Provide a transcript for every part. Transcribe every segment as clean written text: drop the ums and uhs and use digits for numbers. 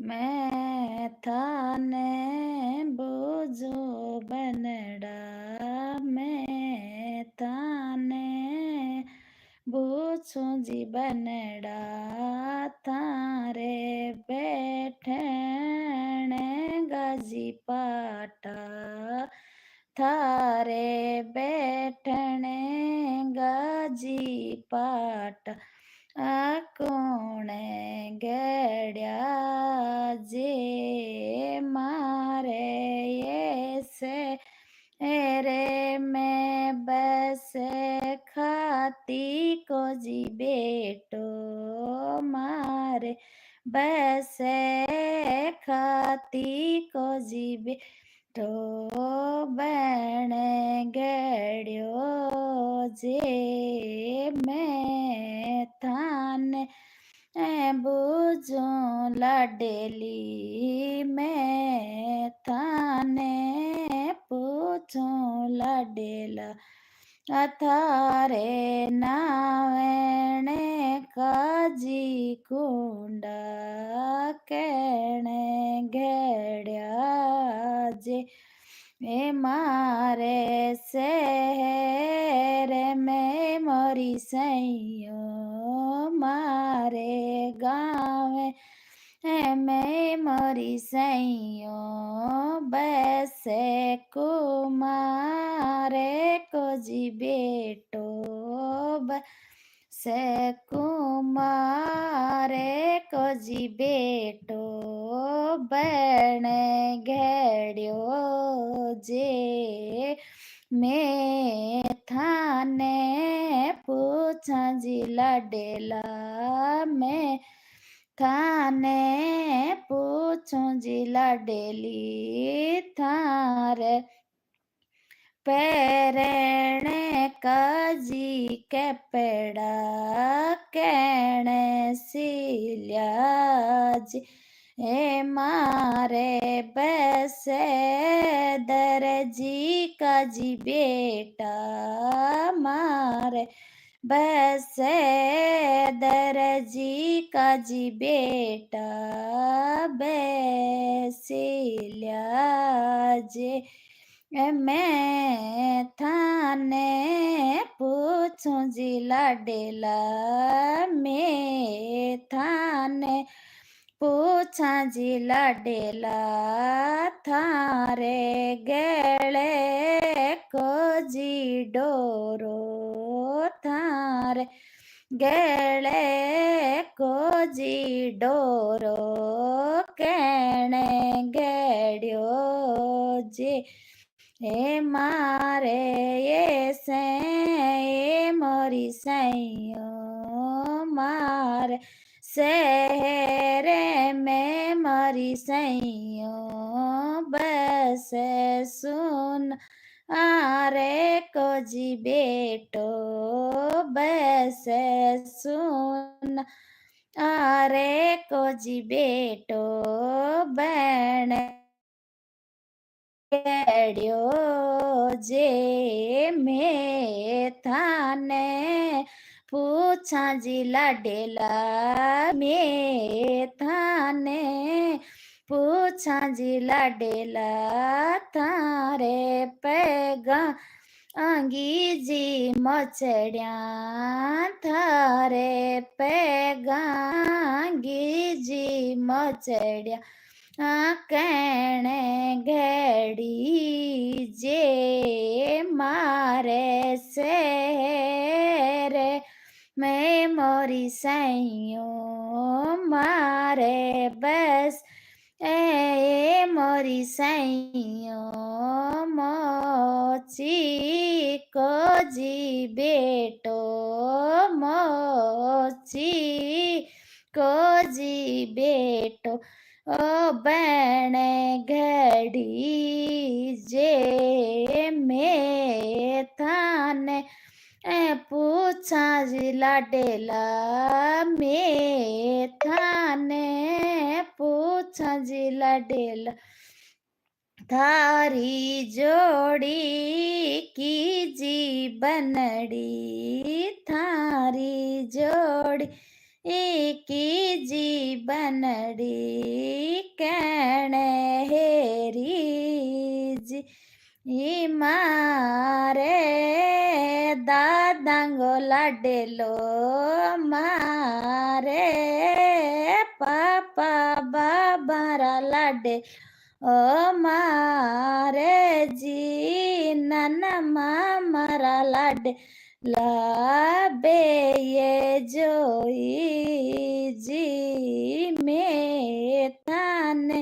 मैं थाने बूझो बनड़ा, मैं थाने बूझो जी बनड़ा, थारे बैठने गाजी पाटा, थारे बैठने गाजी पाटा, कोणे गड्या जे मारे ऐसे रे मैं बस खाती को जी बेटो मारे बस खाती को जी बेटो बण गड्यो जे मैं थाने बूझो लाडेली, मैं थाने पूछो लाडेला, थारे नावेणे काजी कुंडा केणे घेड्या जे ए मारे शहर में मोरी सैयो मारे गाँव मैं मोरी सैयो बस कुमारे को जी बेटो से कुमारे को जी बेटो बण घेड्यो जे मैं थाने पूछा जी लाडेला, मैं थाने पूछूं जी लाडेली, थारे पैरणे काजी के पेड़ा कहने सिल्याज हे मारे बस दर्जी काजी बेटा मारे बस दर्जी काजी बेटा बेसिल्याज मैं थाने पूछूं जी लाडेला, मैं थाने पूछा जी लाडेला, थारे गले को जी डोरो, थारे गले को जी डोरो कहने गेड्यो जे हे मारे ये से मोरी सैयो मार शहर में मोरी सैयो बस सुन आरे को जी बेटो बस सुन आरे को जी बेटो बण गेड्यो जे मैं थाने पूछा जी लाडेला, मैं थाने पूछा जी लाडेला, थारे पैगा आंगी जी मचड़िया, थारे पैगांगी जी मचड़िया कहने घेड़ी जे मारे शहर मैं मोरी सैयो मारे बस ए मोरी सैयो मोची को जी बेटो मोची को जी बेटो ओ बण घड़ी जे मैं थाने पूछा जी लाडेला, मैं थाने पूछा जी लाडेला, थारी जोड़ी की जी बनड़ी, थारी जोड़ी की जी बनड़ी દાદાંગો લાડેલો મારે પાપા બાબારા લાડે ઓ મારે જી નાના મારા લાડે લાબે જોઈ જી મેં થાને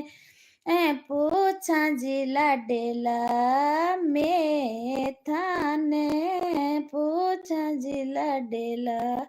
પૂછા જી લાડેલા મેં થાને પૂછા જી લાડેલા